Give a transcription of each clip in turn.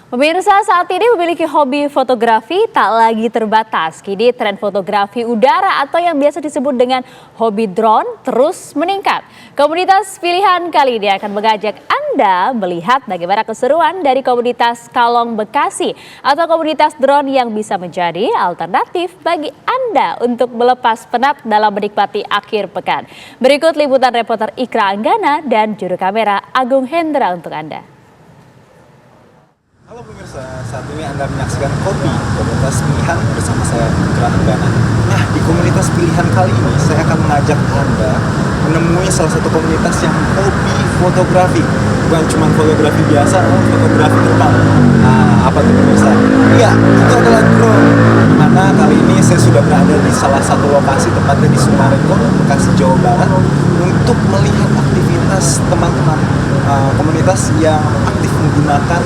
Pemirsa, saat ini memiliki hobi fotografi tak lagi terbatas. Kini tren fotografi udara atau yang biasa disebut dengan hobi drone terus meningkat. Komunitas pilihan kali ini akan mengajak Anda melihat bagaimana keseruan dari komunitas Kalong Bekasi atau komunitas drone yang bisa menjadi alternatif bagi Anda untuk melepas penat dalam menikmati akhir pekan. Berikut liputan reporter Ikra Anggana dan juru kamera Agung Hendra untuk Anda. Halo pemirsa, saat ini Anda menyaksikan komunitas pilihan bersama saya Ikra Anggana. Nah, di komunitas pilihan kali ini saya akan mengajak Anda menemui salah satu komunitas yang hobi fotografi. Bukan cuma fotografi biasa, namun fotografi terbang. Nah, apa tuh pemirsa? Iya, itu adalah drone. Dimana kali ini saya sudah berada di salah satu lokasi, tepatnya di Sumarekon, Bekasi, Jawa Barat, untuk melihat aktivitas teman-teman komunitas yang aktif menggunakan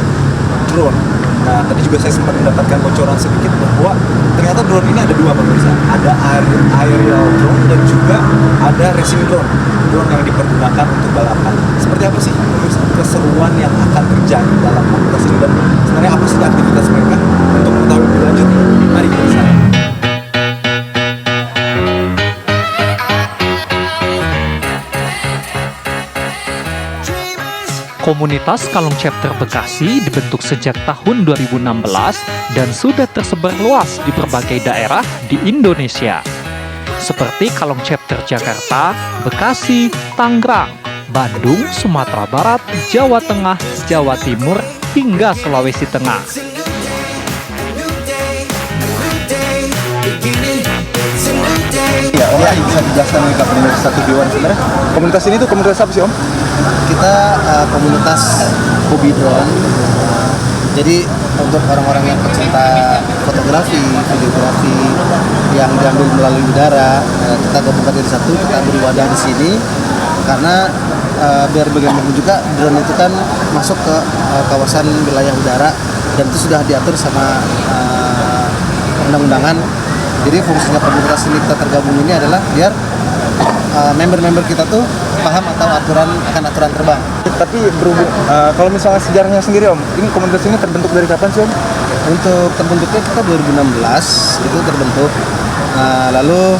drone. Nah, tadi juga saya sempat mendapatkan bocoran sedikit bahwa ternyata drone ini ada dua pemirsa. Ada aerial drone dan juga ada racing drone. Drone yang dipergunakan untuk balapan. Seperti apa sih pemirsa keseruan yang akan terjadi dalam komunitas ini dan sebenarnya apa sih aktivitas mereka? Untuk mengetahui lebih lanjut, mari kita sana. Komunitas Kalong Chapter Bekasi dibentuk sejak tahun 2016 dan sudah tersebar luas di berbagai daerah di Indonesia. Seperti Kalong Chapter Jakarta, Bekasi, Tangerang, Bandung, Sumatera Barat, Jawa Tengah, Jawa Timur, hingga Sulawesi Tengah. Ya, bisa dijelaskan ke pemirsa TV1 sebenarnya komunitas ini tuh komunitas apa sih Om? Kita komunitas hobi drone. Jadi untuk orang-orang yang pecinta fotografi, videografi yang diambil melalui udara, kita gabungkan jadi satu, kita beri wadah di sini karena biar bagaimanapun juga drone itu kan masuk ke kawasan wilayah udara dan itu sudah diatur sama undang-undangan. Jadi fungsinya komunitas ini kita tergabung ini adalah biar member-member kita tuh paham atau akan aturan terbang. Tapi berhubung kalau misalnya sejarahnya sendiri Om, ini komunitas ini terbentuk dari kapan sih Om? Untuk terbentuknya kita 2016 itu terbentuk. Lalu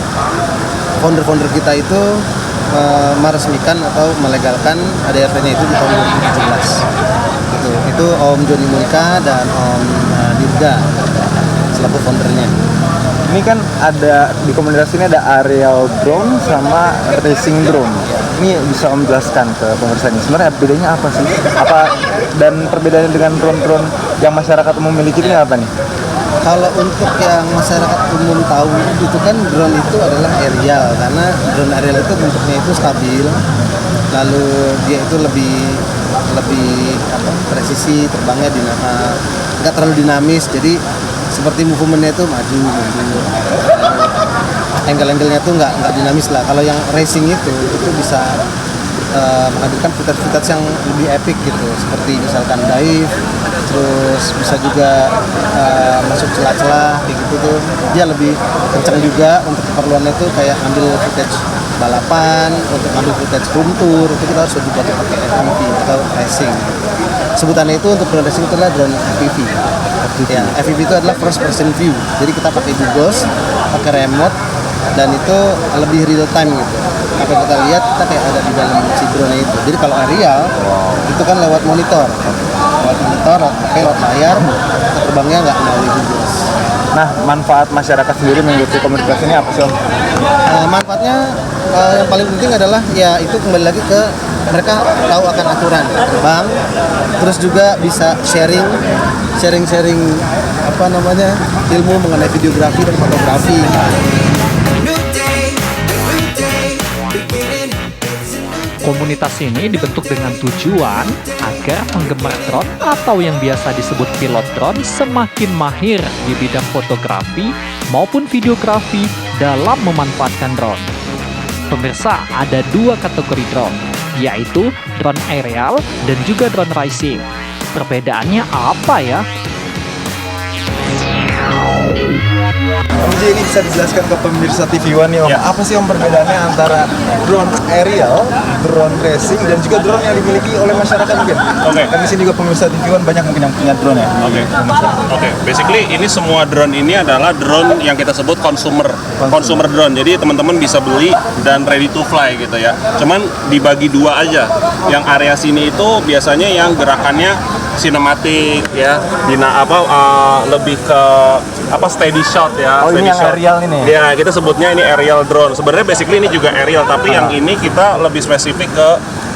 founder kita itu meresmikan atau melegalkan ADRT-nya itu di tahun 2017. Itu Om Joni Mulka dan Om Dirga selaku foundernya. Ini kan ada di komunitas ini ada aerial drone sama racing drone. Ini bisa Om jelaskan ke pemirsa ini. Sebenarnya bedanya apa sih? Dan perbedaannya dengan drone-drone yang masyarakat umum miliki ini apa nih? Kalau untuk yang masyarakat umum tahu itu kan drone itu adalah aerial karena drone aerial itu bentuknya itu stabil. Lalu dia itu lebih presisi terbangnya nggak terlalu dinamis. Jadi seperti movementnya itu maju mundur, angle-angle-nya tuh nggak dinamis lah. Kalau yang racing itu bisa menghadirkan footage yang lebih epic gitu, seperti misalkan dive, terus bisa juga masuk celah-celah kayak gitu tuh. Dia lebih kencang juga untuk keperluannya tuh kayak ambil footage balapan, untuk ambil footage room tour itu kita harus lebih pakai FPV atau racing. Sebutannya itu untuk drone racing itu adalah drone FPV. Ya, FPV itu adalah first person view. Jadi kita pakai goggles, pakai remote, dan itu lebih real time gitu. Apa yang kita lihat kita kayak ada di dalam si drone itu. Jadi kalau aerial itu kan lewat monitor, lewat layar, terbangnya nggak melalui goggles. Nah, manfaat masyarakat sendiri mengikuti komunitas ini apa sih Om? Manfaatnya yang paling penting adalah ya itu kembali lagi ke mereka tahu akan aturan terbang, terus juga bisa sharing ilmu mengenai videografi dan fotografi. Komunitas ini dibentuk dengan tujuan agar penggemar drone atau yang biasa disebut pilot drone semakin mahir di bidang fotografi maupun videografi dalam memanfaatkan drone. Pemirsa, ada dua kategori drone, yaitu drone aerial dan juga drone racing. Perbedaannya apa ya? Om J, ini bisa dijelaskan ke pemirsa TV One nih Om, apa sih Om perbedaannya antara drone aerial, drone racing, dan juga drone yang dimiliki oleh masyarakat mungkin? Oke. Kan di sini juga pemirsa TV One banyak mungkin yang punya drone ya. Oke. Basically ini semua drone ini adalah drone yang kita sebut consumer drone. Jadi teman-teman bisa beli dan ready to fly gitu ya. Cuman dibagi dua aja. Yang area sini itu biasanya yang gerakannya sinematik ya, lebih ke steady shot ya. Oh, steady ini yang shot. aerial ini? Ya, kita sebutnya ini aerial drone. Sebenarnya basically ini juga aerial, tapi yang ini kita lebih spesifik ke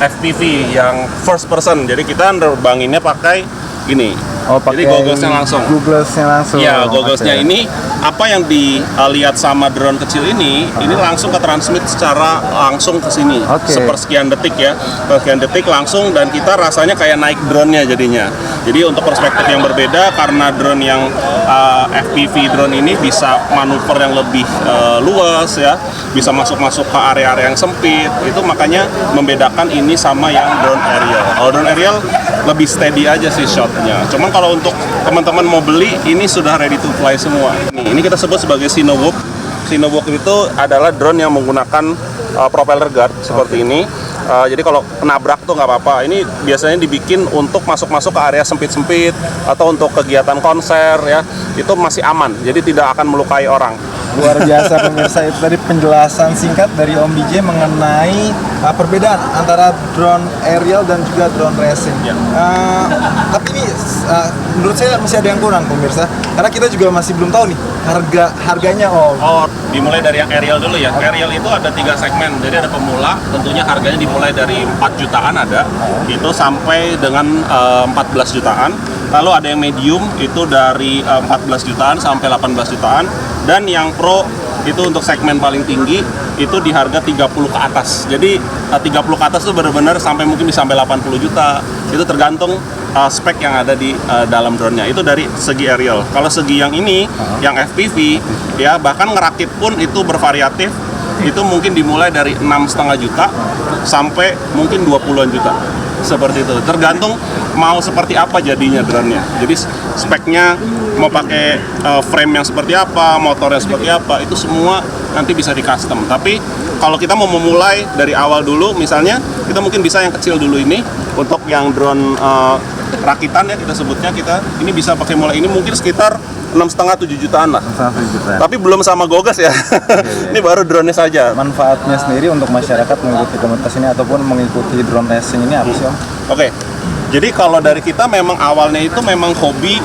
FPV yang first person. Jadi kita nerbanginnya pakai ini. Oh, pakai jadi gogglesnya langsung. Gogglesnya langsung. Ya, gogglesnya ini apa yang dilihat sama drone kecil ini langsung ke transmit secara langsung ke sini. Sepersekian detik ya. Sepersekian detik langsung, dan kita rasanya kayak naik drone-nya jadinya. Jadi untuk perspektif yang berbeda, karena drone yang FPV drone ini bisa manuver yang lebih luas ya, bisa masuk-masuk ke area-area yang sempit. Itu makanya membedakan ini sama yang drone aerial. Kalau drone aerial lebih steady aja sih shotnya. Cuman kalau untuk teman-teman mau beli, ini sudah ready to fly semua. Ini kita sebut sebagai Cinewalk. Cinewalk itu adalah drone yang menggunakan propeller guard seperti ini. Jadi kalau nabrak tuh nggak apa-apa. Ini biasanya dibikin untuk masuk-masuk ke area sempit-sempit atau untuk kegiatan konser ya. Itu masih aman. Jadi tidak akan melukai orang. Luar biasa pemirsa, itu tadi penjelasan singkat dari Om DJ mengenai perbedaan antara drone aerial dan juga drone racing. Tapi ini menurut saya masih ada yang kurang pemirsa, karena kita juga masih belum tahu nih harganya Om. Oh, dimulai dari yang aerial dulu ya. Aerial itu ada 3 segmen. Jadi ada pemula, tentunya harganya dimulai dari 4 jutaan ada, itu sampai dengan 14 jutaan. Lalu ada yang medium, itu dari 14 jutaan sampai 18 jutaan. Dan yang pro itu untuk segmen paling tinggi itu di harga 30 ke atas. Jadi 30 ke atas itu benar-benar sampai mungkin bisa sampai 80 juta. Itu tergantung spek yang ada di dalam drone-nya. Itu dari segi aerial. Kalau segi yang ini, yang FPV ya, bahkan ngerakit pun itu bervariatif. Itu mungkin dimulai dari 6,5 juta sampai mungkin 20-an juta. Seperti itu. Tergantung mau seperti apa jadinya drone-nya. Jadi speknya mau pakai frame yang seperti apa, motornya seperti apa, itu semua nanti bisa di custom. Tapi kalau kita mau memulai dari awal dulu, misalnya kita mungkin bisa yang kecil dulu ini. Untuk yang drone rakitan ya kita sebutnya, kita ini bisa pakai mulai ini mungkin sekitar 6,5-7 jutaan lah. 6,5 juta. Tapi belum sama gogas ya. Ini baru drone-nya saja. Manfaatnya sendiri untuk masyarakat mengikuti komunitas ini ataupun mengikuti drone racing ini apa sih Om? Oke. Jadi kalau dari kita memang awalnya itu memang hobi,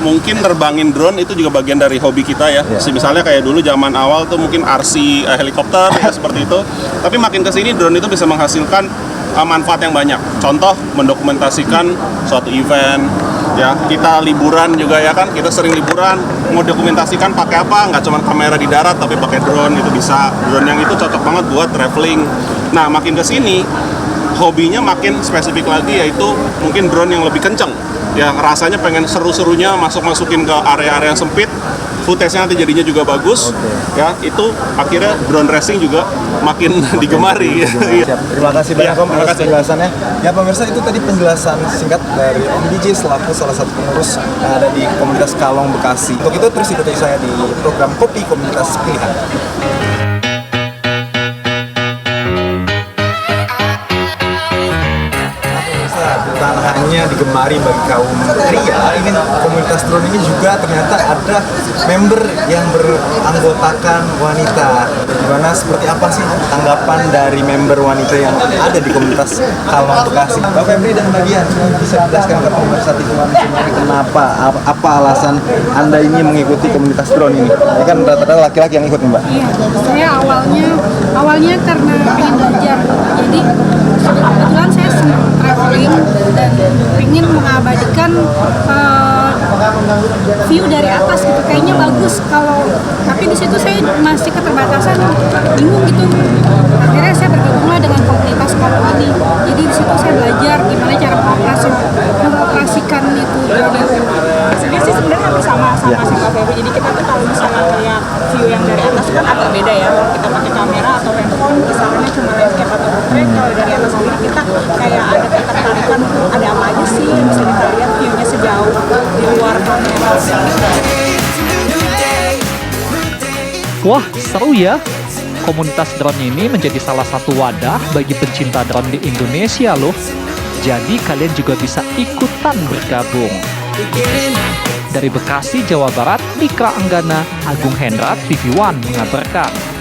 mungkin nerbangin drone itu juga bagian dari hobi kita ya. Misalnya kayak dulu zaman awal tuh mungkin RC helikopter ya seperti itu. Tapi makin kesini drone itu bisa menghasilkan manfaat yang banyak. Contoh mendokumentasikan suatu event. Ya, kita liburan juga ya kan, kita sering liburan, mau dokumentasikan pakai apa, nggak cuma kamera di darat tapi pakai drone itu bisa. Drone yang itu cocok banget buat traveling. Nah, makin kesini hobinya makin spesifik lagi, yaitu mungkin drone yang lebih kenceng, yang rasanya pengen seru-serunya masuk-masukin ke area-area yang sempit, footage-nya nanti jadinya juga bagus. Ya, itu akhirnya drone racing juga makin digemari. Siap. Terima kasih banyak Om atas penjelasannya. Ya pemirsa, itu tadi penjelasan singkat dari Om DJ selaku salah satu pengurus yang ada di komunitas Kalong Bekasi. Untuk itu terus ikuti saya di program Kopi Komunitas Pilihan. Bukan hanya digemari bagi kaum pria, ini komunitas drone ini juga ternyata ada member yang beranggotakan wanita. Gimana, seperti apa sih tanggapan dari member wanita yang ada di komunitas Kalong Bekasi? Mbak Febri dan Mbak Dian, bisa dijelaskan ke pemirsa TV One kenapa, apa alasan Anda ini mengikuti komunitas drone ini? Ini kan rata-rata laki-laki yang ikut nih Mbak. Iya, saya awalnya karena ingin belajar. Jadi kebetulan saya senang traveling dan ingin mengabadikan view dari atas gitu. Kayaknya bagus tapi di situ saya masih keterbatasan, bingung gitu. Akhirnya saya bergabunglah dengan komunitas Kalong ini. Jadi di situ saya belajar gimana cara mengoperasikan itu. Sebenarnya sih hampir sama sih Kak Febri. Jadi kita tuh kalau misalnya kayak view yang dari atas kan agak beda ya. Kalau kita pakai kamera atau handphone, kisarannya cuma landscape atau portrait. Kalau dari atas sendiri kita kayak ada ketertarikan, ada apa aja sih yang bisa kita lihat view-nya sejauh di luar kamera. Wah, seru ya. Komunitas drone ini menjadi salah satu wadah bagi pencinta drone di Indonesia loh. Jadi kalian juga bisa ikutan bergabung. Dari Bekasi, Jawa Barat, Dikra Anggana, Agung Hendra, TV One mengabarkan.